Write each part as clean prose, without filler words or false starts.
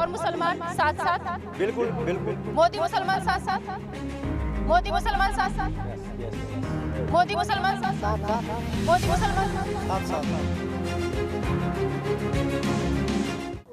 और मुसलमान साथ साथ? बिल्कुल बिल्कुल। मोदी मुसलमान साथ साथ? मोदी मुसलमान साथ साथ? मोदी मुसलमान साथ साथ? मोदी मुसलमान साथ साथ?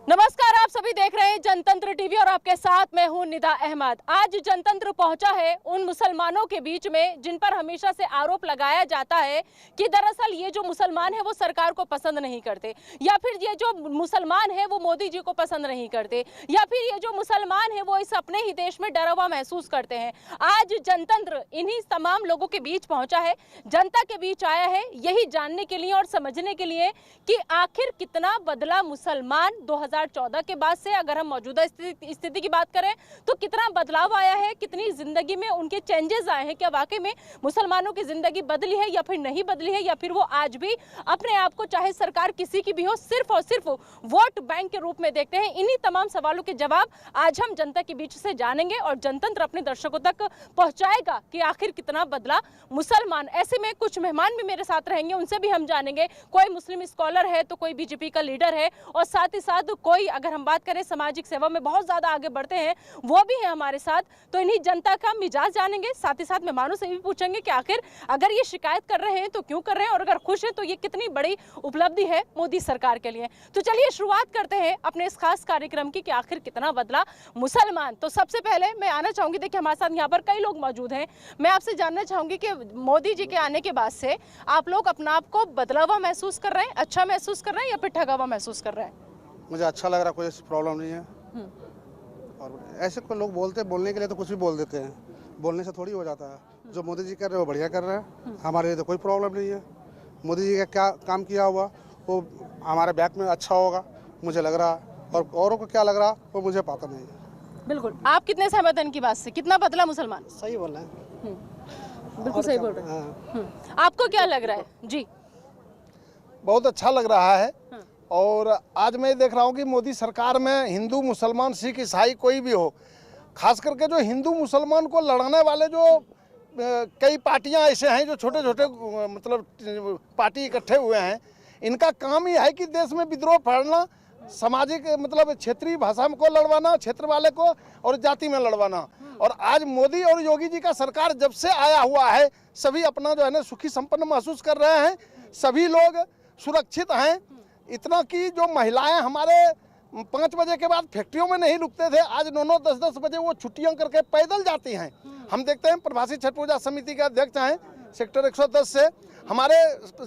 नमस्कार, आप सभी देख रहे हैं जनतंत्र टीवी और आपके साथ मैं हूं निदा अहमद। आज जनतंत्र पहुंचा है उन मुसलमानों के बीच में जिन पर हमेशा से आरोप लगाया जाता है कि दरअसल ये जो मुसलमान है वो सरकार को पसंद नहीं करते, या फिर ये जो मुसलमान है वो मोदी जी को पसंद नहीं करते, या फिर ये जो मुसलमान है वो इस अपने ही देश में डरा हुआ महसूस करते हैं। आज जनतंत्र इन्हीं तमाम लोगों के बीच पहुंचा है, जनता के बीच आया है, यही जानने के लिए और समझने के लिए कि आखिर कितना बदला मुसलमान 2014 के बाद से। अगर हम मौजूदा स्थिति की बात करें तो कितना बदलाव आया है, कितनी जिंदगी में उनके चेंजेस आए हैं, क्या वाकई में मुसलमानों की जिंदगी बदली है या फिर नहीं बदली है, या फिर वो आज भी अपने आप को चाहे सरकार किसी की भी हो सिर्फ और सिर्फ वोट बैंक के रूप में देखते हैं। इन्हीं तमाम सवालों के जवाब आज हम जनता के बीच से जानेंगे और जनतंत्र अपने दर्शकों तक पहुंचाएगा कि आखिर कितना बदला मुसलमान। ऐसे में कुछ मेहमान भी मेरे साथ रहेंगे, उनसे भी हम जानेंगे। कोई मुस्लिम स्कॉलर है तो कोई बीजेपी का लीडर है, और साथ ही साथ कोई, अगर हम बात करें सामाजिक सेवा में बहुत ज्यादा आगे बढ़ते हैं, वो भी है हमारे साथ। तो इन्हीं जनता का मिजाज जानेंगे, साथ ही साथ मेहमानों से भी पूछेंगे कि आखिर अगर ये शिकायत कर रहे हैं तो क्यों कर रहे हैं, और अगर खुश है तो ये कितनी बड़ी उपलब्धि है मोदी सरकार के लिए। तो चलिए शुरुआत करते हैं अपने इस खास कार्यक्रम की कि आखिर कितना बदला मुसलमान। तो सबसे पहले मैं आना चाहूंगी, देखिए हमारे साथ यहाँ पर कई लोग मौजूद हैं, मैं आपसे जानना चाहूंगी कि मोदी जी के आने के बाद से आप लोग अपना आप को बदला हुआ महसूस कर रहे हैं, अच्छा महसूस कर रहे हैं, या फिर ठगा हुआ महसूस कर रहे हैं? मुझे अच्छा लग रहा, कोई प्रॉब्लम नहीं है। और ऐसे कोई लोग बोलते हैं, बोलने के लिए तो कुछ भी बोल देते हैं, बोलने से थोड़ी हो जाता है। जो मोदी जी कर रहे हैं वो बढ़िया कर रहे हैं, हमारे लिए तो कोई प्रॉब्लम नहीं है। मोदी जी का क्या काम किया हुआ वो हमारे बैक में अच्छा होगा मुझे लग रहा है, और औरों को क्या लग रहा वो मुझे पता नहीं है। बिल्कुल, आप कितने सहमत हैं इनकी बात से? कितना बदला मुसलमान? सही बोल रहे हैं, बिल्कुल सही बोल रहे हैं। आपको क्या लग रहा है जी? बहुत अच्छा लग रहा है। और आज मैं देख रहा हूँ कि मोदी सरकार में हिंदू मुसलमान सिख ईसाई कोई भी हो, खास करके जो हिंदू मुसलमान को लड़ाने वाले जो कई पार्टियां ऐसे हैं जो छोटे छोटे मतलब पार्टी इकट्ठे हुए हैं, इनका काम ही है कि देश में विद्रोह फैलाना, सामाजिक मतलब क्षेत्रीय भाषा को लड़वाना, क्षेत्र वाले को, और जाति में लड़वाना। और आज मोदी और योगी जी का सरकार जब से आया हुआ है, सभी अपना जो है ना सुखी संपन्न महसूस कर रहे हैं, सभी लोग सुरक्षित हैं। इतना कि जो महिलाएं हमारे 5 बजे के बाद फैक्ट्रियों में नहीं रुकते थे, आज 9-9, 10-10 बजे वो छुट्टियां करके पैदल जाती हैं। हम देखते हैं प्रवासी छठ पूजा समिति के अध्यक्ष हैं सेक्टर 110 से, हमारे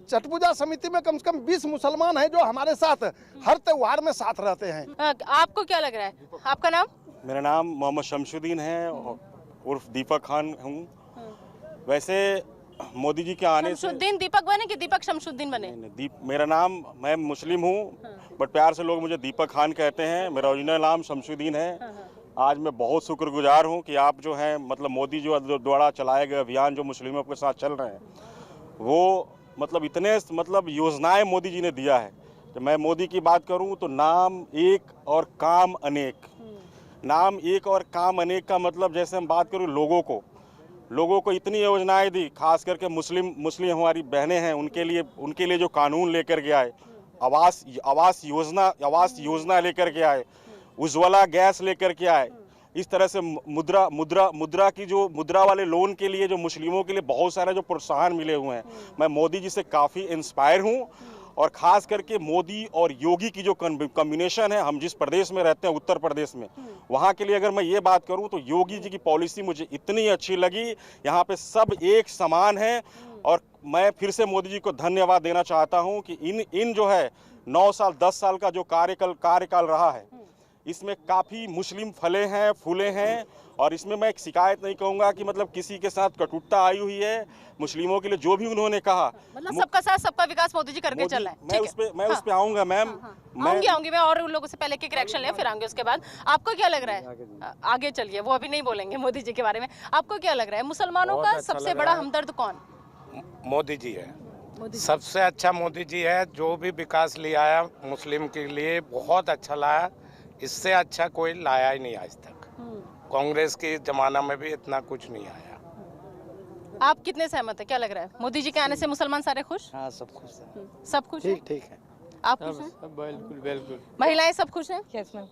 छठ पूजा समिति में कम से कम 20 मुसलमान हैं जो हमारे साथ हर त्योहार में साथ रहते हैं। आपको क्या लग रहा है? आपका नाम? मेरा नाम मोहम्मद शमशुद्दीन है, उर्फ दीपक खान हूँ। वैसे मोदी जी के आने से दीपक बने कि दीपक शमशुद्दीन बने? मेरा नाम, मैं मुस्लिम हूँ बट प्यार से लोग मुझे दीपक खान कहते हैं। मेरा ओरिजिनल नाम शमशुद्दीन है। आज मैं बहुत शुक्रगुजार हूँ कि आप जो हैं मतलब मोदी जो द्वारा चलाए गए अभियान जो मुस्लिमों के साथ चल रहे हैं, वो मतलब इतने मतलब योजनाएं मोदी जी ने दिया है। जब मैं मोदी की बात करूँ तो नाम एक और काम अनेक। नाम एक और काम अनेक का मतलब, जैसे हम बात करूँ लोगों को इतनी योजनाएं दी, खास करके मुस्लिम हमारी बहनें हैं, उनके लिए जो कानून लेकर के आए, आवास योजना लेकर के आए, उज्ज्वला गैस लेकर के आए, इस तरह से मुद्रा की जो मुद्रा वाले लोन के लिए जो मुस्लिमों के लिए बहुत सारे जो प्रोत्साहन मिले हुए हैं। मैं मोदी जी से काफ़ी इंस्पायर हूँ, और ख़ास करके मोदी और योगी की जो कॉम्बिनेशन है, हम जिस प्रदेश में रहते हैं उत्तर प्रदेश में, वहाँ के लिए अगर मैं ये बात करूँ तो योगी जी की पॉलिसी मुझे इतनी अच्छी लगी। यहाँ पे सब एक समान है, और मैं फिर से मोदी जी को धन्यवाद देना चाहता हूँ कि इन जो है 9 साल 10 साल का जो कार्यकाल रहा है, इसमें काफ़ी मुस्लिम फले हैं फूले हैं। और इसमें मैं एक शिकायत नहीं कहूँगा कि मतलब किसी के साथ कटुता आई हुई है। मुस्लिमों के लिए जो भी उन्होंने कहा, मतलब सबका साथ सबका विकास मोदी जी करके चल रहा है। मैं उस पे आऊँगा मैम। आऊंगी मैं, और उन लोगों से पहले एक रिएक्शन लें, फिर आऊंगी उसके बाद। आपको क्या लग रहा है? आगे चलिए, वो अभी नहीं बोलेंगे मोदी जी के बारे में। आपको क्या लग रहा है मुसलमानों का सबसे बड़ा हमदर्द कौन? मोदी जी है, सबसे अच्छा मोदी जी है। जो भी विकास ले आया मुस्लिम के लिए बहुत अच्छा लाया, इससे अच्छा कोई लाया ही नहीं आज तक। कांग्रेस के जमाना में भी इतना कुछ नहीं आया। आप कितने सहमत है? क्या लग रहा है मोदी जी के आने से मुसलमान सारे खुश? हाँ, सब खुश है, सब खुश है? ठीक है। आप खुश हैं? बिल्कुल बिल्कुल। महिलाएं सब खुश हैं? यस मैम,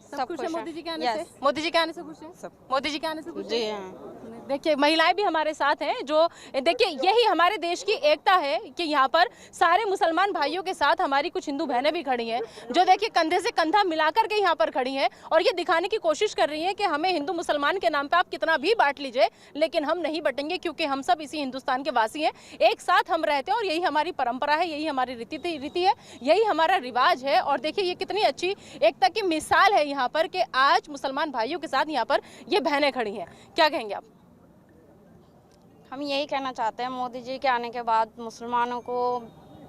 सब खुश है मोदी जी के आने से? Yes. मोदी जी के आने से खुश है? सब। मोदी जी के आने से खुश जी है? हाँ। देखिए महिलाएं भी हमारे साथ हैं जो देखिए यही हमारे देश की एकता है कि यहाँ पर सारे मुसलमान भाइयों के साथ हमारी कुछ हिंदू बहनें भी खड़ी हैं जो देखिए कंधे से कंधा मिलाकर के यहाँ पर खड़ी हैं और ये दिखाने की कोशिश कर रही हैं कि हमें हिंदू मुसलमान के नाम पे आप कितना भी बांट लीजिए लेकिन हम नहीं बटेंगे क्योंकि हम सब इसी हिंदुस्तान के वासी हैं, एक साथ हम रहते हैं और यही हमारी परंपरा है, यही हमारी रीति है, यही हमारा रिवाज है। और देखिए ये कितनी अच्छी एकता की मिसाल है यहाँ पर कि आज मुसलमान भाइयों के साथ यहाँ पर ये बहनें खड़ी हैं। क्या कहेंगे आप? हम यही कहना चाहते हैं मोदी जी के आने के बाद मुसलमानों को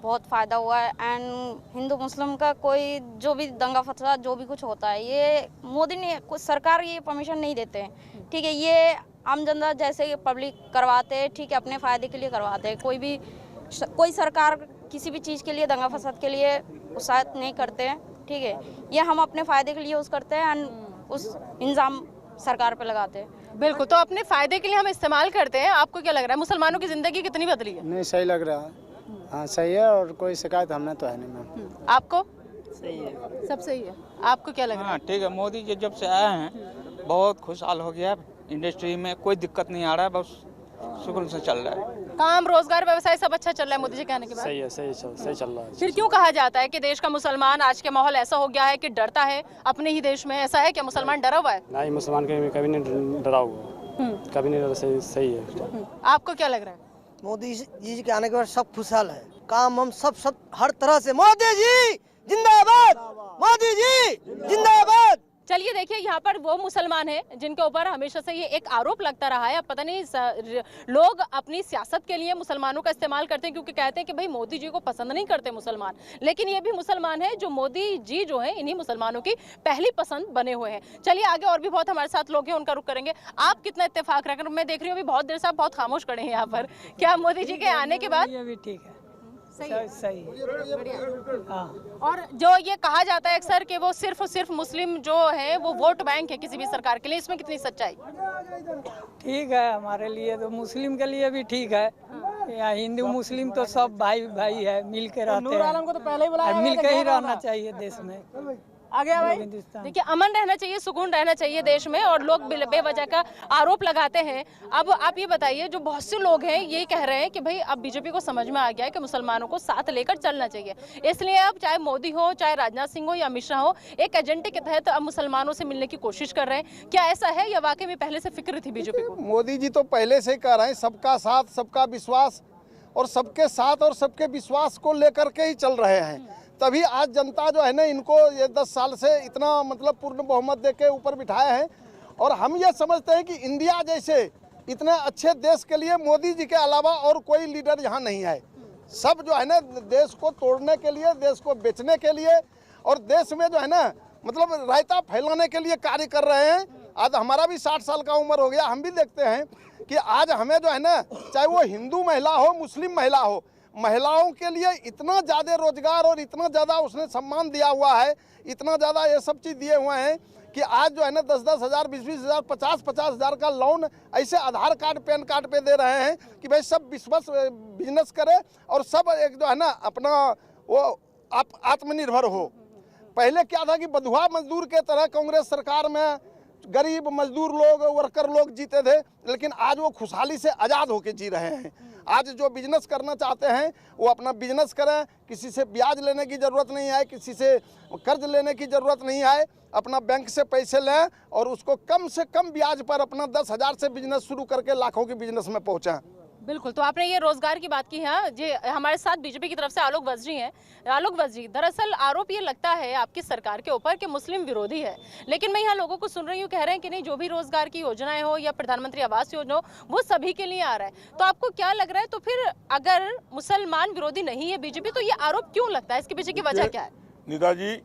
बहुत फ़ायदा हुआ है एंड हिंदू मुस्लिम का कोई जो भी दंगा फसाद जो भी कुछ होता है ये मोदी ने कुछ सरकार ये परमिशन नहीं देते हैं, ठीक है। ये आम जनता जैसे पब्लिक करवाते हैं, ठीक है, अपने फ़ायदे के लिए करवाते हैं। कोई सरकार किसी भी चीज़ के लिए दंगा फसाद के लिए उत्साहित नहीं करते हैं, ठीक है। ये हम अपने फ़ायदे के लिए यूज़ करते हैं एंड उस इंजाम सरकार पे लगाते हैं। बिल्कुल, तो अपने फायदे के लिए हम इस्तेमाल करते हैं। आपको क्या लग रहा है मुसलमानों की जिंदगी कितनी बदली है? नहीं सही लग रहा है, हाँ सही है और कोई शिकायत हमें तो है नहीं मैम। आपको? सही है, सब सही है। आपको क्या लग रहा है? हाँ ठीक है, मोदी जी जब से आए हैं बहुत खुशहाल हो गया, इंडस्ट्री में कोई दिक्कत नहीं आ रहा है, बस सुकून से चल रहा है। काम रोजगार व्यवसाय सब अच्छा चल रहा है मोदी जी के आने के बाद? सही है, सही चल रहा है। फिर क्यों कहा जाता है कि देश का मुसलमान आज के माहौल ऐसा हो गया है कि डरता है अपने ही देश में? ऐसा है क्या मुसलमान डरा हुआ है? नहीं, मुसलमान कभी नहीं डरा हुआ, कभी नहीं डरा, सही है। आपको क्या लग रहा है? मोदी जी के आने के बाद सब खुशहाल है, काम हम सब हर तरह से। मोदी जी जिंदाबाद, मोदी जी जिंदाबाद। चलिए देखिए यहाँ पर वो मुसलमान हैं जिनके ऊपर हमेशा से ये एक आरोप लगता रहा है। अब पता नहीं लोग अपनी सियासत के लिए मुसलमानों का इस्तेमाल करते हैं क्योंकि कहते हैं कि भाई मोदी जी को पसंद नहीं करते मुसलमान, लेकिन ये भी मुसलमान है जो मोदी जी जो है इन्हीं मुसलमानों की पहली पसंद बने हुए हैं। चलिए आगे और भी बहुत हमारे साथ लोग हैं, उनका रुख करेंगे। आप कितना इत्तेफाक रखें? मैं देख रही हूँ अभी बहुत देर से आप बहुत खामोश खड़े हैं यहाँ पर। क्या मोदी जी के आने के बाद भी ठीक है, सही और जो ये कहा जाता है अक्सर कि वो सिर्फ मुस्लिम जो है वो वोट बैंक है किसी भी सरकार के लिए, इसमें कितनी सच्चाई? ठीक है, हमारे लिए तो मुस्लिम के लिए भी ठीक है। या हिंदू मुस्लिम तो सब भाई भाई है, मिल के रहते हैं को तो पहले ही बुलाया, मिल के ही रहना चाहिए देश में। आगे भाई देखिए अमन रहना चाहिए, सुकून रहना चाहिए देश में और लोग बेवजह का आरोप लगाते हैं। अब आप ये बताइए, जो बहुत से लोग हैं ये कह रहे हैं कि भाई अब बीजेपी को समझ में आ गया है कि मुसलमानों को साथ लेकर चलना चाहिए, इसलिए अब चाहे मोदी हो, चाहे राजनाथ सिंह हो या अमित शाह हो, एक एजेंडे के तहत अब मुसलमानों से मिलने की कोशिश कर रहे हैं। क्या ऐसा है या वाकई में पहले से फिक्र थी बीजेपी को? मोदी जी तो पहले से ही कह रहे हैं सबका साथ सबका विश्वास, और सबके साथ और सबके विश्वास को लेकर के ही चल रहे हैं। तभी आज जनता जो है ना इनको ये 10 साल से इतना मतलब पूर्ण बहुमत दे के ऊपर बिठाए हैं। और हम ये समझते हैं कि इंडिया जैसे इतने अच्छे देश के लिए मोदी जी के अलावा और कोई लीडर यहाँ नहीं है। सब जो है ना देश को तोड़ने के लिए, देश को बेचने के लिए और देश में जो है ना मतलब रायता फैलाने के लिए कार्य कर रहे हैं। आज हमारा भी 60 साल का उम्र हो गया, हम भी देखते हैं कि आज हमें जो है ना चाहे वो हिंदू महिला हो, मुस्लिम महिला हो, महिलाओं के लिए इतना ज़्यादा रोजगार और इतना ज़्यादा उसने सम्मान दिया हुआ है, इतना ज़्यादा ये सब चीज़ दिए हुए हैं कि आज जो है ना 10-10 हज़ार, 20-20 हज़ार, 50-50 हज़ार का लोन ऐसे आधार कार्ड, पैन कार्ड पे दे रहे हैं कि भाई सब बिजनेस करे और सब एक जो है ना अपना वो आत्मनिर्भर हो। पहले क्या था कि बंधुआ मजदूर के तरह कांग्रेस सरकार में गरीब मजदूर लोग, वर्कर लोग जीते थे, लेकिन आज वो खुशहाली से आज़ाद होकर जी रहे हैं। आज जो बिजनेस करना चाहते हैं वो अपना बिजनेस करें, किसी से ब्याज लेने की ज़रूरत नहीं है, किसी से कर्ज लेने की ज़रूरत नहीं है, अपना बैंक से पैसे लें और उसको कम से कम ब्याज पर अपना 10,000 से बिजनेस शुरू करके लाखों के बिजनेस में पहुँचें। बिल्कुल, तो आपने ये रोजगार की बात की है जी। हमारे साथ बीजेपी की तरफ से आलोक वज्री हैं। आलोक वज्री, दरअसल आरोप ये लगता है आपकी सरकार के ऊपर कि मुस्लिम विरोधी है, लेकिन मैं यहाँ लोगों को सुन रही हूँ कह रहे हैं कि नहीं, जो भी रोजगार की योजनाएं हो या प्रधानमंत्री आवास योजना हो वो सभी के लिए आ रहा है। तो आपको क्या लग रहा है, तो फिर अगर मुसलमान विरोधी नहीं है बीजेपी तो ये आरोप क्यों लगता है? इसके पीछे की वजह क्या है? निदा जी,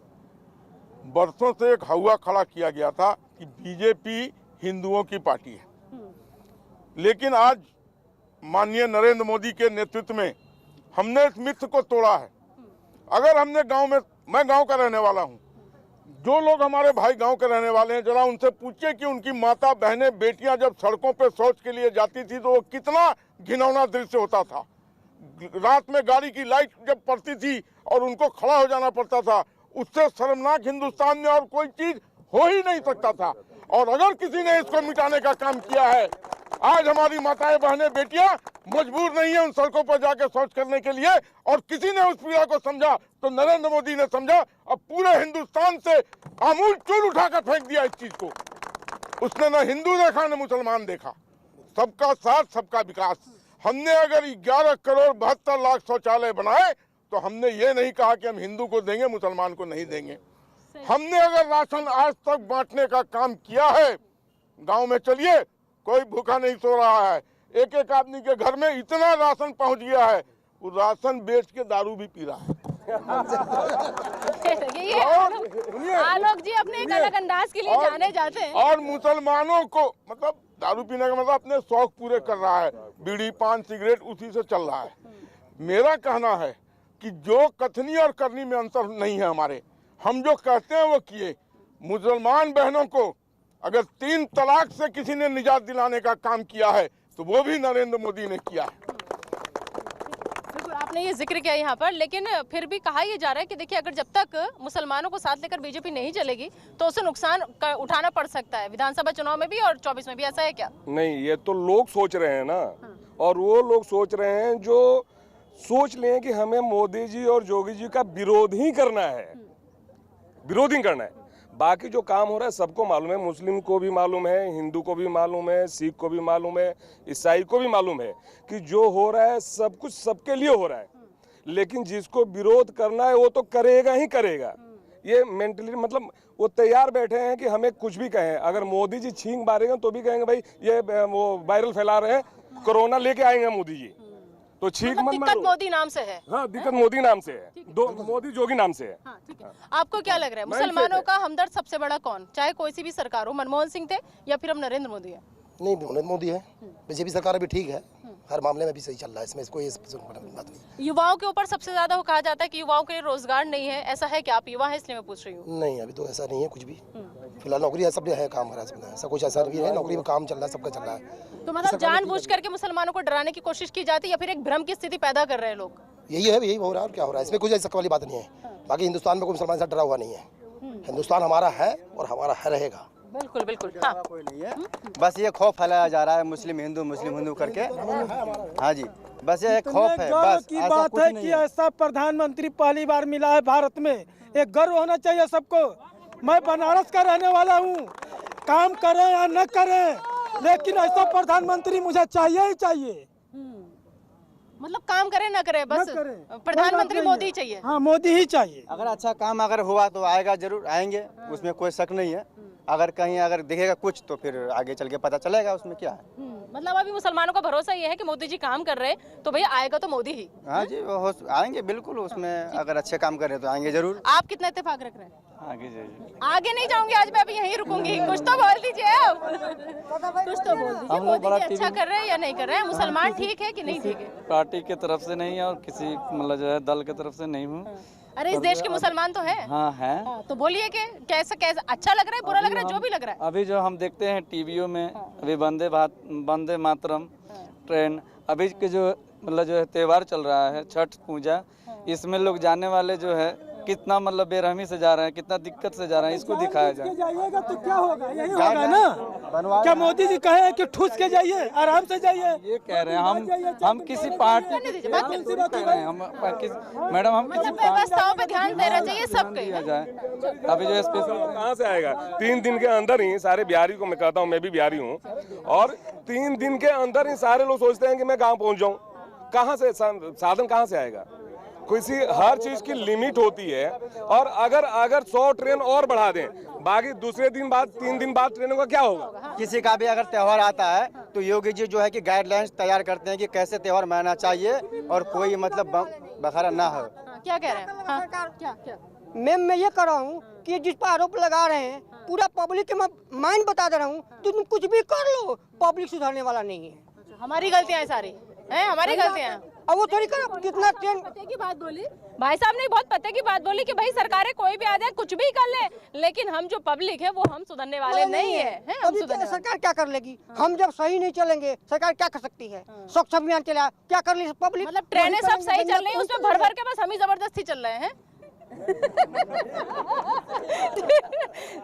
बरसों से एक हवा खड़ा किया गया था कि बीजेपी हिंदुओं की पार्टी है, लेकिन आज माननीय नरेंद्र मोदी के नेतृत्व में हमने इस मिथ को तोड़ा है। अगर हमने गांव में, मैं गांव का रहने वाला हूं, जो लोग हमारे भाई गांव के रहने वाले हैं जरा उनसे पूछिए कि उनकी माता बहनें बेटियां जब सड़कों पे शौच के लिए जाती थी तो वो कितना घिनौना दृश्य होता था। रात में गाड़ी की लाइट जब पड़ती थी और उनको खड़ा हो जाना पड़ता था, उससे शर्मनाक हिंदुस्तान में और कोई चीज हो ही नहीं सकता था। और अगर किसी ने इसको मिटाने का काम किया है, आज हमारी माताएं बहनें बेटियां मजबूर नहीं है उन सड़कों पर जाकर शौच करने के लिए। और किसी ने उस पीड़ा को समझा तो नरेंद्र मोदी ने समझा। अब पूरे हिंदुस्तान से आमूल चूल उठाकर फेंक दिया इस चीज को। उसने न हिंदू देखा न मुसलमान देखा, सबका साथ सबका विकास। हमने अगर 11 करोड़ 72 लाख शौचालय बनाए तो हमने ये नहीं कहा कि हम हिंदू को देंगे मुसलमान को नहीं देंगे। हमने अगर राशन आज तक बांटने का काम किया है, गांव में चलिए कोई भूखा नहीं सो रहा है। एक एक आदमी के घर में इतना राशन पहुंच गया है, वो राशन बेच के दारू भी पी रहा है। आलोक जी अपने एक अलग अंदाज के लिए जाने जाते हैं। और मुसलमानों को मतलब दारू पीने का मतलब अपने शौक पूरे कर रहा है, बीड़ी पान सिगरेट उसी से चल रहा है। मेरा कहना है कि जो कथनी और करनी में अंतर नहीं है हमारे, हम जो कहते हैं वो किए। मुसलमान बहनों को अगर 3 तलाक से किसी ने निजात दिलाने का काम किया है तो वो भी नरेंद्र मोदी ने किया है। बिल्कुल आपने ये जिक्र किया यहाँ पर, लेकिन फिर भी कहा यह जा रहा है कि देखिए अगर जब तक मुसलमानों को साथ लेकर बीजेपी नहीं चलेगी तो उसे नुकसान उठाना पड़ सकता है विधानसभा चुनाव में भी और 24 में भी। ऐसा है क्या? नहीं, ये तो लोग सोच रहे हैं ना। और वो लोग सोच रहे हैं जो सोच लें कि हमें मोदी जी और योगी जी का विरोध ही करना है, विरोध ही करना है। बाकी जो काम हो रहा है सबको मालूम है, मुस्लिम को भी मालूम है, हिंदू को भी मालूम है, सिख को भी मालूम है, ईसाई को भी मालूम है कि जो हो रहा है सब कुछ सबके लिए हो रहा है। लेकिन जिसको विरोध करना है वो तो करेगा ही करेगा। ये मेंटली मतलब वो तैयार बैठे हैं कि हमें कुछ भी कहें। अगर मोदी जी छींक मारेंगे तो भी कहेंगे भाई ये वो वायरल फैला रहे हैं, कोरोना लेके आएंगे मोदी जी, तो छींक मत दिक्कत मोदी नाम से है। हाँ, दिक्कत मोदी नाम से है, दो मोदी जोगी नाम से है। हाँ, ठीक है। आपको क्या लग रहा है मुसलमानों का हमदर्द सबसे बड़ा कौन, चाहे कोई सी भी सरकार हो? मनमोहन सिंह थे या फिर अब नरेंद्र मोदी है? नहीं, नरेंद्र मोदी है। बीजेपी सरकार अभी ठीक है, हर मामले में भी सही चल रहा है, इसमें कोई बात नहीं। युवाओं के ऊपर सबसे ज्यादा कहा जाता है कि युवाओं के लिए रोजगार नहीं है, ऐसा है क्या? आप युवा है इसलिए मैं पूछ रही हूँ। नहीं, अभी तो ऐसा नहीं है कुछ भी। फिलहाल नौकरी है, सब है, काम हो रहा है, सब कुछ ऐसा नहीं है। नौकरी में काम चल रहा है, सबका चल रहा है। तो मतलब जानबूझ करके मुसलमानों को डराने की कोशिश की जाती है या फिर एक भ्रम की स्थिति पैदा कर रहे हैं लोग? यही है, यही हो रहा है और क्या हो रहा है, इसमें कुछ ऐसा वाली बात नहीं है। बाकी हिंदुस्तान में कोई मुसलमान से डरा हुआ नहीं है। हिंदुस्तान हमारा है और हमारा है रहेगा। बिल्कुल बिल्कुल। हाँ। कोई नहीं है, बस ये खौफ फैलाया जा रहा है मुस्लिम हिंदू करके। हाँ जी, बस ये एक खौफ है। बस की बात है कि ऐसा प्रधानमंत्री पहली बार मिला है भारत में, एक गर्व होना चाहिए सबको। मैं बनारस का रहने वाला हूँ, काम करें या न करें, लेकिन ऐसा प्रधानमंत्री मुझे चाहिए ही चाहिए। मतलब काम करे ना करे, बस प्रधानमंत्री मोदी ही चाहिए। हाँ, मोदी ही चाहिए। अगर अच्छा काम अगर हुआ तो आएगा, जरूर आएंगे, उसमें कोई शक नहीं है। अगर कहीं अगर दिखेगा कुछ तो फिर आगे चल के पता चलेगा उसमें क्या है। मतलब अभी मुसलमानों का भरोसा ये है कि मोदी जी काम कर रहे हैं तो भैया आएगा तो मोदी ही। हाँ जी, वो आएंगे बिल्कुल, उसमें अगर अच्छे काम कर रहे तो आएंगे जरूर। आप कितना इत्तेफाक रख रहे हैं? आगे जाइए। आगे नहीं जाऊंगी आज, मैं अभी यहीं रुकूंगी। कुछ तो बोल दीजिए आप, कुछ तो बोल दीजिए। मोदी जी अच्छा कर रहे हैं या नहीं कर रहे हैं? मुसलमान ठीक है कि नहीं ठीक है? पार्टी की तरफ से नहीं है और किसी मतलब जो है दल की तरफ से नहीं हूँ। अरे इस देश के मुसलमान तो है। हाँ है। तो बोलिए कि कैसा अच्छा लग रहा है, बुरा लग रहा है, जो भी लग रहा है। अभी जो हम देखते हैं टीवीओ में, अभी वंदे मातरम ट्रेन, अभी के जो मतलब जो है त्योहार चल रहा है छठ पूजा, इसमें लोग जाने वाले जो है कितना मतलब बेरहमी से जा रहे हैं, कितना दिक्कत से जा रहे हैं, इसको दिखाया जाए। जाइएगा तो क्या होगा? यही होगा ना। क्या मोदी जी कहे कि ठूस के जाइए, आराम से जाइए? ये कह रहे हैं हम किसी पार्टी मैडम हम किसी व्यवस्थाओं पे ध्यान देना चाहिए सबके। अभी जो स्पेशल कहाँ से आएगा? 3 दिन के अंदर ही सारे बिहारी को, मैं कहता हूँ मैं भी बिहारी हूँ, और 3 दिन के अंदर ही सारे लोग सोचते हैं कि मैं गाँव पहुँच जाऊँ। कहाँ से साधन कहाँ से आएगा? किसी हर चीज की लिमिट होती है। और अगर 100 ट्रेन और बढ़ा दें, बाकी दूसरे दिन बाद 3 दिन बाद ट्रेनों का क्या होगा? किसी का भी अगर त्योहार आता है तो योगी जी जो है कि गाइडलाइंस तैयार करते हैं कि कैसे त्योहार मनाना चाहिए और कोई मतलब बखारा ना हो। क्या कह रहे हैं? क्या मैम मैं ये कर रहा हूँ कि जिस पर आरोप लगा रहे हैं पूरा पब्लिक के मैं माइंड बता दे रहा हूँ, तो तुम कुछ भी कर लो, पब्लिक सुधारने वाला नहीं है। हमारी गलतियाँ हैं सारी, हैं हमारी गलतियाँ। अब वो थोड़ी करो कितना ट्रेन पते की बात बोली भाई साहब ने, बहुत पते की बात बोली कि भाई सरकारें कोई भी आ जाए कुछ भी कर ले, लेकिन हम जो पब्लिक है वो हम सुधरने वाले नहीं है। सरकार क्या कर लेगी? हम जब सही नहीं चलेंगे सरकार क्या कर सकती है? स्वच्छ अभियान चला, क्या कर ली पब्लिक? मतलब ट्रेनें सब सही चल रही है, उसमें भर भर के बस हम ही जबरदस्ती चल रहे हैं।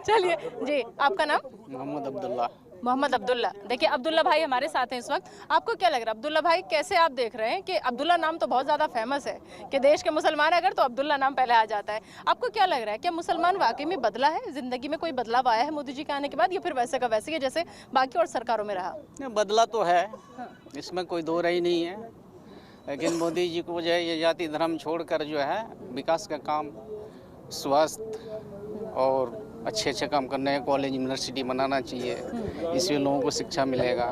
चलिए जी, आपका नाम? मोहम्मद अब्दुल्ला। मोहम्मद अब्दुल्ला। देखिए अब्दुल्ला भाई हमारे साथ हैं इस वक्त। आपको क्या लग रहा है अब्दुल्ला भाई, कैसे आप देख रहे हैं कि अब्दुल्ला नाम तो बहुत ज़्यादा फेमस है कि देश के मुसलमान अगर तो अब्दुल्ला नाम पहले आ जाता है। आपको क्या लग रहा है, क्या मुसलमान वाकई में बदला है, ज़िंदगी में कोई बदलाव आया है मोदी जी के आने के बाद, या फिर वैसे का वैसे ही जैसे बाकी और सरकारों में रहा? बदला तो है, इसमें कोई दो राय नहीं है, लेकिन मोदी जी को जो है ये जाति धर्म छोड़कर जो है विकास का काम, स्वास्थ्य और अच्छे अच्छे काम करने हैं, कॉलेज यूनिवर्सिटी बनाना चाहिए, इसमें लोगों को शिक्षा मिलेगा,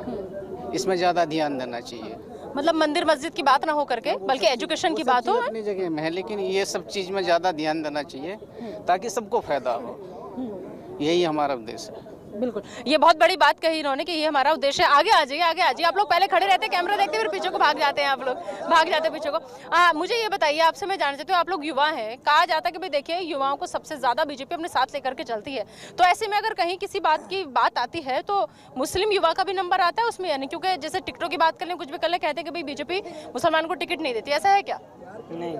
इसमें ज़्यादा ध्यान देना चाहिए। मतलब मंदिर मस्जिद की बात ना हो करके बल्कि एजुकेशन की बात हो। अपनी जगह में है, लेकिन ये सब चीज़ में ज़्यादा ध्यान देना चाहिए ताकि सबको फायदा हो, यही हमारा उद्देश्य है। बिल्कुल, ये बहुत बड़ी बात कही इन्होंने कि ये हमारा उद्देश्य है। आगे आ जाइए, आगे आ जाइए। आप लोग पहले खड़े रहते हैं, कैमरा देखते फिर पीछे को भाग जाते हैं, आप लोग भाग जाते हैं पीछे को। मुझे ये बताइए, आपसे मैं जानना चाहती हूँ, आप लोग युवा हैं, कहा जाता है कि भाई देखिए युवाओं को सबसे ज़्यादा बीजेपी अपने साथ लेकर के चलती है, तो ऐसे में अगर कहीं किसी बात की बात आती है तो मुस्लिम युवा का भी नंबर आता है उसमें, यानी क्योंकि जैसे टिकटों की बात कर लें, कुछ भी कर लें, कहते हैं कि भाई बीजेपी मुसलमान को टिकट नहीं देती, ऐसा है क्या? नहीं,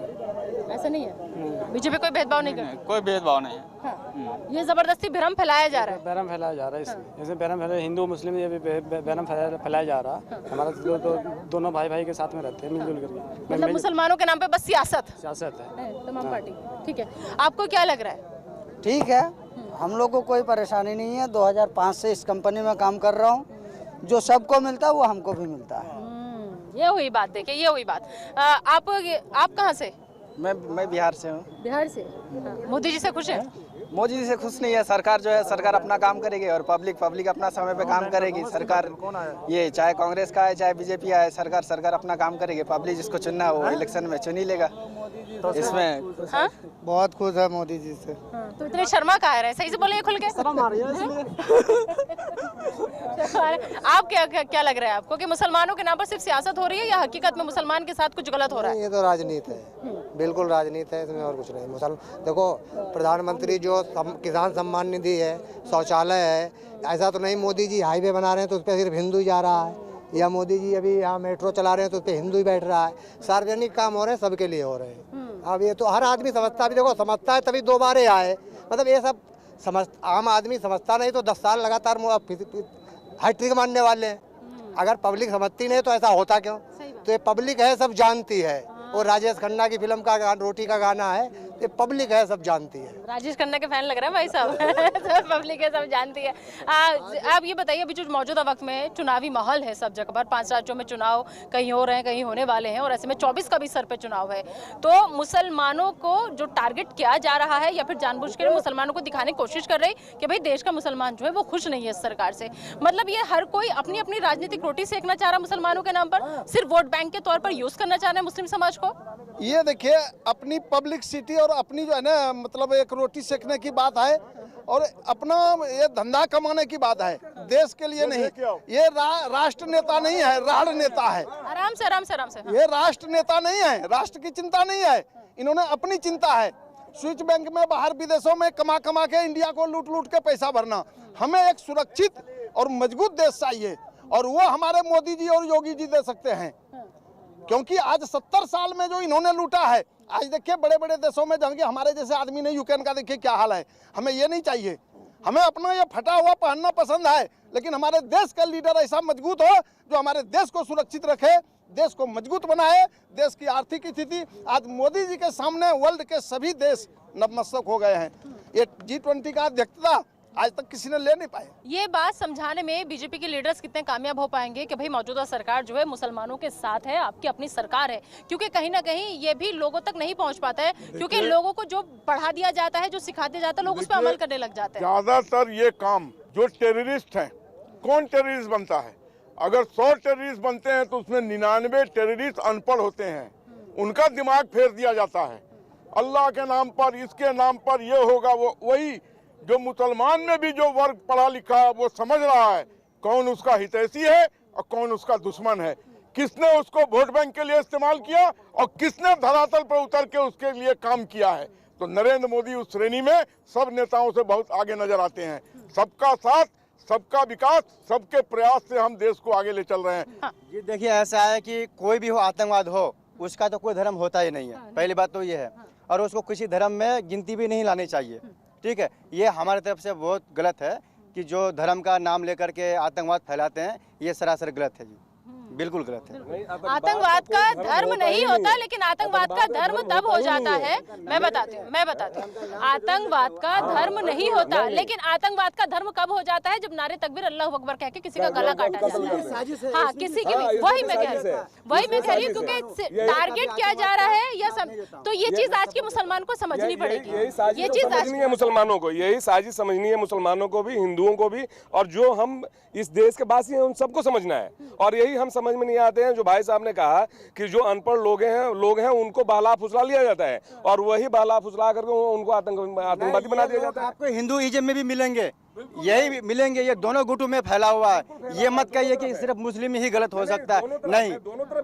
ऐसा नहीं है, बीजेपी कोई भेदभाव नहीं करती? कोई भेदभाव नहीं है। हाँ। ये जबरदस्ती भ्रम फैलाया जा रहा है। भ्रम फैलाया जा रहा है, जैसे भ्रम फैलाया, हिंदू मुस्लिम ये भी भ्रम फैलाया जा रहा है। हमारा दोनों भाई भाई के साथ में रहते हैं मिलजुल करके। मतलब मुसलमानों के नाम पे बस सियासत है तमाम पार्टी। ठीक है, आपको क्या लग रहा है? ठीक है, हम लोग को कोई परेशानी नहीं है। 2005 से इस कंपनी में काम कर रहा हूँ, जो सबको मिलता है वो हमको भी मिलता है। ये हुई बात, देखिए ये हुई बात। आप कहाँ से? मैं बिहार से हूँ। बिहार से। मोदी जी से खुश है? मोदी जी से खुश नहीं है, सरकार जो है सरकार अपना काम करेगी और पब्लिक अपना समय पे काम करेगी। सरकार ये चाहे कांग्रेस का है चाहे बीजेपी है, सरकार अपना काम करेगी। पब्लिक जिसको चुनना है वो इलेक्शन में चुन ही लेगा। इसमें बहुत खुश है मोदी जी से। तो इतने शर्मा कहा रहे, सही से बोलिए खुल के। आप क्या लग रहा है आपको कि मुसलमानों के नाम पर सिर्फ सियासत हो रही है या हकीकत में मुसलमान के साथ कुछ गलत हो रहा है? ये तो राजनीति है, बिल्कुल राजनीति है, इसमें और कुछ नहीं। देखो प्रधानमंत्री जो किसान सम्मान निधि है, शौचालय है, ऐसा तो नहीं मोदी जी हाईवे बना रहे हैं तो उस पर सिर्फ हिंदू ही जा रहा है, या मोदी जी अभी यहाँ मेट्रो चला रहे हैं तो उस पर हिंदू ही बैठ रहा है। सार्वजनिक काम हो रहे हैं, सबके लिए हो रहे हैं। अब ये तो हर आदमी समझता है, देखो समझता है तभी दोबारे आए, मतलब ये सब आम आदमी समझता नहीं तो 10 साल लगातार हैट्रिक मारने वाले हैं। अगर पब्लिक समझती नहीं तो ऐसा होता क्यों? तो ये पब्लिक है, सब जानती है। और राजेश खन्ना की फिल्म का रोटी का गाना है, ये पब्लिक है, सब जानती है। राजेश खन्ना के फैन लग रहा है भाई साहब। तो पब्लिक है, सब जानती है। आप ये बताइए, अभी जो मौजूदा वक्त में चुनावी माहौल है सब जगह पर, 5 राज्यों में चुनाव कहीं हो रहे हैं, कहीं होने वाले हैं, और ऐसे में 24 का भी सर पे चुनाव है, तो मुसलमानों को जो टारगेट किया जा रहा है या फिर जानबूझकर मुसलमानों को दिखाने की कोशिश कर रहे हैं कि भाई देश का मुसलमान जो है वो खुश नहीं है इस सरकार से, मतलब ये हर कोई अपनी अपनी राजनीतिक रोटी सेकना चाह रहा है मुसलमानों के नाम पर, सिर्फ वोट बैंक के तौर पर यूज करना चाह रहे हैं मुस्लिम समाज को। ये देखिए, अपनी पब्लिसिटी और अपनी जो है ना, मतलब एक रोटी सेकने की बात है और अपना ये धंधा कमाने की बात है, देश के लिए नहीं। ये राष्ट्र नेता नहीं है, राष्ट्र नेता है। आराम से आराम से आराम से। ये राष्ट्र नेता नहीं है, राष्ट्र की चिंता नहीं है, इन्होंने अपनी चिंता है। स्विच बैंक में बाहर विदेशों में कमा के इंडिया को लूट के पैसा भरना। हमें एक सुरक्षित और मजबूत देश चाहिए, और वो हमारे मोदी जी और योगी जी दे सकते हैं, क्योंकि आज 70 साल में जो इन्होंने लूटा है, आज देखिए बड़े बड़े देशों में जाएंगे, हमारे जैसे आदमी नहीं, यूक्रेन का देखिए क्या हाल है। हमें ये नहीं चाहिए, हमें अपना ये फटा हुआ पहनना पसंद है, लेकिन हमारे देश का लीडर ऐसा मजबूत हो जो हमारे देश को सुरक्षित रखे, देश को मजबूत बनाए। देश की आर्थिक स्थिति आज मोदी जी के सामने वर्ल्ड के सभी देश नतमस्तक हो गए हैं। ये G20 का अध्यक्षता आज तक किसी ने ले नहीं पाए। ये बात समझाने में बीजेपी के लीडर्स कितने कामयाब हो पाएंगे कि भाई मौजूदा सरकार जो है मुसलमानों के साथ है, आपकी अपनी सरकार है, क्योंकि कहीं ना कहीं ये भी लोगों तक नहीं पहुंच पाता है, क्योंकि लोगों को जो पढ़ा दिया जाता है, जो सिखा दिया जाता है, लोग उस पर अमल करने लग जाते हैं। ज्यादातर ये काम जो टेररिस्ट हैं, कौन टेररिस्ट बनता है? अगर 100 टेररिस्ट बनते हैं तो उसमें 99 टेररिस्ट अनपढ़ होते हैं, उनका दिमाग फेर दिया जाता है। अल्लाह के नाम पर, इसके नाम पर ये होगा, वो वही जो मुसलमान में भी जो वर्ग पढ़ा लिखा है वो समझ रहा है कौन उसका हितैषी है और कौन उसका दुश्मन है, किसने उसको वोट बैंक के लिए इस्तेमाल किया और किसने धरातल पर उतर के उसके लिए काम किया है। तो नरेंद्र मोदी उस श्रेणी में सब नेताओं से बहुत आगे नजर आते हैं। सबका साथ, सबका विकास, सबके प्रयास से हम देश को आगे ले चल रहे हैं। ये देखिए, ऐसा है कि कोई भी हो, आतंकवाद हो, उसका तो कोई धर्म होता ही नहीं है, पहली बात तो ये है। और उसको किसी धर्म में गिनती भी नहीं लानी चाहिए। ठीक है, ये हमारे तरफ से बहुत गलत है कि जो धर्म का नाम लेकर के आतंकवाद फैलाते हैं, ये सरासर गलत है जी, बिल्कुल गलत है। आतंकवाद का धर्म नहीं होता, लेकिन आतंकवाद का धर्म तब हो जाता है, मैं बताती हूँ। आतंकवाद का धर्म नहीं होता, लेकिन आतंकवाद का धर्म कब हो जाता है? जब नारे तकबीर अल्लाह अकबर कह के किसी का गला काटा जाता है। हाँ, किसी की भी, वही मैं कह रही हूँ, क्योंकि टारगेट किया जा रहा है या तो ये चीज आज के मुसलमान को समझनी पड़ेगी। ये चीज समझनी है मुसलमानों को, यही साजिश समझनी है मुसलमानों को भी, हिंदुओं को भी, और जो हम इस देश के वासी हैं उन सबको समझना है। और यही हम समझ में नहीं आते हैं जो भाई साहब ने कहा कि जो अनपढ़ लोग हैं उनको बहला फुसला लिया जाता है, और वही बहला फुसला करके उनको आतंकवादी बना दिया जाता है। आपको हिंदुइज्म में भी मिलेंगे, यही मिलेंगे, ये दोनों गुटों में फैला हुआ है। ये मत कहिए कि सिर्फ मुस्लिम ही गलत हो सकता है, नहीं,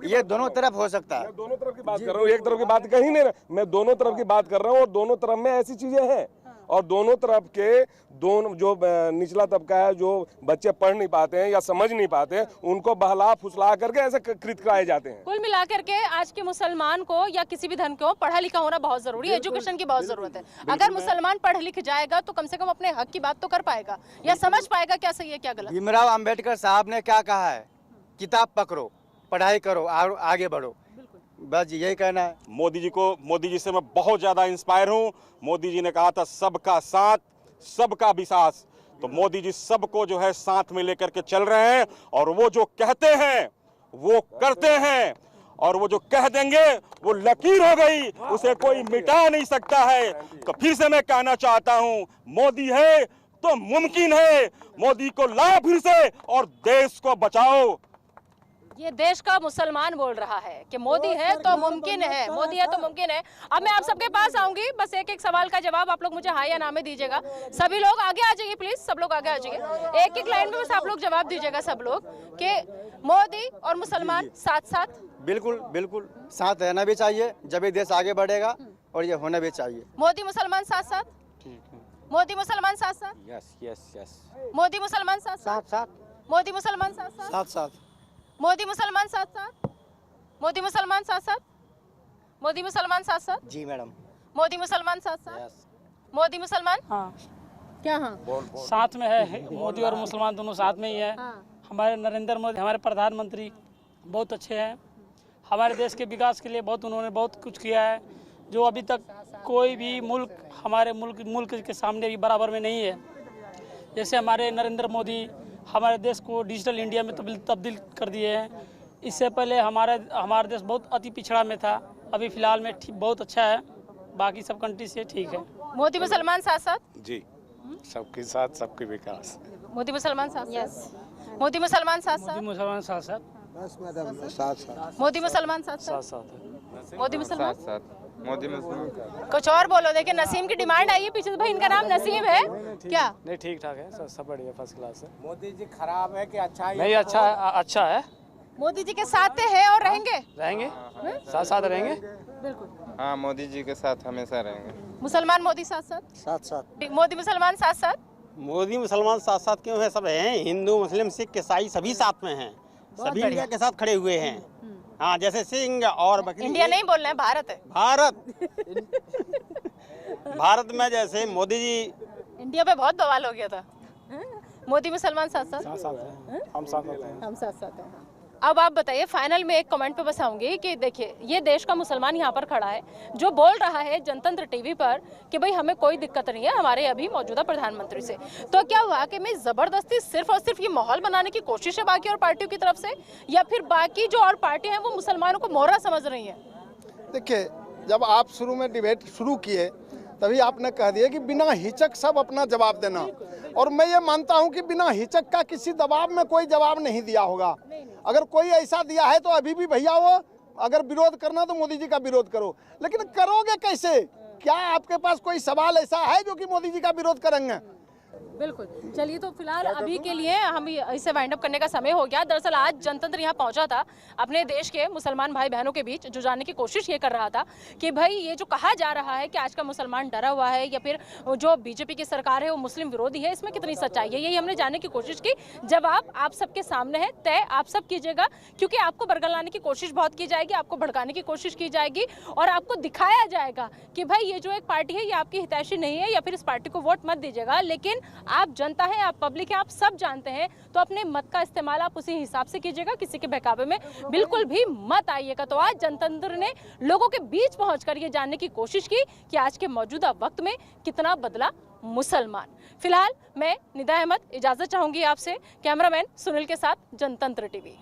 ये दोनों तरफ हो सकता है। दोनों तरफ की बात कर रहा हूँ, एक तरफ की बात कहीं नहीं, मैं दोनों तरफ की बात कर रहा हूँ, और दोनों तरफ में ऐसी चीजें हैं, और दोनों तरफ के दोनों जो निचला तबका है, जो बच्चे पढ़ नहीं पाते हैं या समझ नहीं पाते हैं, उनको बहला फुसला करके ऐसे कृत कराए जाते हैं। कुल मिलाकर के आज के मुसलमान को या किसी भी धर्म को पढ़ा लिखा होना बहुत जरूरी है, एजुकेशन की बहुत जरूरत है। अगर मुसलमान पढ़ लिख जाएगा तो कम से कम अपने हक की बात तो कर पाएगा या समझ पाएगा क्या सही है क्या गलत। भीमराव अंबेडकर साहब ने क्या कहा है? किताब पकड़ो, पढ़ाई करो और आगे बढ़ो, बस यही कहना है। मोदी जी से मैं बहुत ज्यादा इंस्पायर हूँ। मोदी जी ने कहा था सबका साथ सबका विश्वास, तो मोदी जी सबको जो है साथ में लेकर के चल रहे हैं, और वो जो कहते हैं वो करते हैं, और वो जो कह देंगे वो लकीर हो गई, उसे कोई मिटा नहीं सकता है। तो फिर से मैं कहना चाहता हूँ, मोदी है तो मुमकिन है, मोदी को लाओ फिर से और देश को बचाओ। ये देश का मुसलमान बोल रहा है कि मोदी है तो मुमकिन है, मोदी है तो मुमकिन है। अब मैं आप सबके पास आऊंगी, बस एक एक सवाल का जवाब आप लोग मुझे हाँ या ना में दीजिएगा। सभी लोग आगे आ जाइए प्लीज, सब लोग आगे आ जाइए, एक एक लाइन में बस आप लोग जवाब दीजिएगा सब लोग कि मोदी और मुसलमान साथ साथ। बिल्कुल बिल्कुल, साथ रहना भी चाहिए, जब ये देश आगे बढ़ेगा, और ये होना भी चाहिए। मोदी मुसलमान साथ साथ, मोदी मुसलमान साथ साथ, यस यस यस, मोदी मुसलमान साथ साथ, मोदी मुसलमान साथ साथ, मोदी मुसलमान साथ साथ, मोदी मुसलमान साथ साथ, मोदी मुसलमान साथ साथ। जी मैडम, मोदी मुसलमान साथ साथ, मोदी मुसलमान। हाँ, क्या हाँ? साथ में है, मोदी और मुसलमान दोनों साथ में ही है। हमारे नरेंद्र मोदी हमारे प्रधानमंत्री बहुत अच्छे हैं, हमारे देश के विकास के लिए उन्होंने बहुत कुछ किया है, जो अभी तक कोई भी मुल्क हमारे मुल्क के सामने भी बराबर में नहीं है। जैसे हमारे नरेंद्र मोदी हमारे देश को डिजिटल इंडिया में तब्दील कर दिए हैं। इससे पहले हमारा देश बहुत अति पिछड़ा में था, अभी फिलहाल में बहुत अच्छा है, बाकी सब कंट्री से ठीक है। मोदी मुसलमान साथ साथ, जी, सबके साथ सबके विकास। मोदी मुसलमान साथ साथ, मोदी मुसलमान साथ साथ, मोदी मुसलमान साथ साथ, बस मैडम साथ साथ, मोदी मुसलमान साथ साथ, मोदी मुसलमान साथ, मोदी मुसलमान। कुछ और बोलो, देखिए नसीम की डिमांड आई है पीछे से, भाई इनका नाम नसीम है क्या? नहीं, ठीक ठाक है, सब बढ़िया, फर्स्ट क्लास है। मोदी जी खराब है कि अच्छा है? नहीं, अच्छा है। मोदी जी के साथ है और रहेंगे साथ रहेंगे, बिल्कुल। हाँ, मोदी जी के साथ हमेशा रहेंगे। मुसलमान मोदी साथ साथ, मोदी मुसलमान साथ साथ, मोदी मुसलमान साथ साथ क्यों है? सब हैं, हिंदू मुस्लिम सिख ईसाई सभी साथ में हैं, सभी इंडिया के साथ खड़े हुए हैं। हाँ, जैसे सिंह और बकरी। इंडिया नहीं बोल रहे हैं, भारत है। भारत में जैसे मोदी जी, इंडिया पे बहुत बवाल हो गया था। मोदी मुसलमान साथ साथ, हम साथ हैं। अब आप बताइए, फाइनल में एक कमेंट पे बस आऊंगी कि देखिए ये देश का मुसलमान यहाँ पर खड़ा है जो बोल रहा है जनतंत्र टीवी पर कि भाई हमें कोई दिक्कत नहीं है हमारे अभी मौजूदा प्रधानमंत्री से, तो क्या वाकई में जबरदस्ती सिर्फ और सिर्फ ये माहौल बनाने की कोशिश है बाकी और पार्टियों की तरफ से, या फिर बाकी जो और पार्टियां हैं वो मुसलमानों को मोहरा समझ रही हैं? देखिए, जब आप शुरू में डिबेट शुरू किए तभी आपने कह दिया कि बिना हिचक सब अपना जवाब देना, और मैं ये मानता हूं कि बिना हिचक का किसी दबाव में कोई जवाब नहीं दिया होगा। अगर कोई ऐसा दिया है तो अभी भी भैया वो अगर विरोध करना तो मोदी जी का विरोध करो, लेकिन करोगे कैसे? क्या आपके पास कोई सवाल ऐसा है जो कि मोदी जी का विरोध करेंगे? बिल्कुल। चलिए, तो फिलहाल अभी के लिए हम इसे वाइंड अप करने का समय हो गया। दरअसल आज जनतंत्र यहाँ पहुंचा था अपने देश के मुसलमान भाई बहनों के बीच, जो जानने की कोशिश ये कर रहा था कि भाई ये जो कहा जा रहा है कि आज का मुसलमान डरा हुआ है या फिर जो बीजेपी की सरकार है वो मुस्लिम विरोधी है, इसमें कितनी सच्चाई है, यही हमने जानने की कोशिश की। जवाब आप सबके सामने है, तय आप सब कीजिएगा, क्योंकि आपको बरगलाने की कोशिश बहुत की जाएगी, आपको भड़काने की कोशिश की जाएगी और आपको दिखाया जाएगा कि भाई ये जो एक पार्टी है ये आपकी हितैषी नहीं है या फिर इस पार्टी को वोट मत दीजिएगा। लेकिन आप जनता है, आप पब्लिक है, आप सब जानते हैं, तो अपने मत का इस्तेमाल आप उसी हिसाब से कीजिएगा, किसी के बहकावे में बिल्कुल भी मत आइएगा। तो आज जनतंत्र ने लोगों के बीच पहुंचकर ये जानने की कोशिश की कि आज के मौजूदा वक्त में कितना बदला मुसलमान। फिलहाल मैं निदा अहमद इजाजत चाहूंगी आपसे, कैमरामैन सुनील के साथ, जनतंत्र टीवी।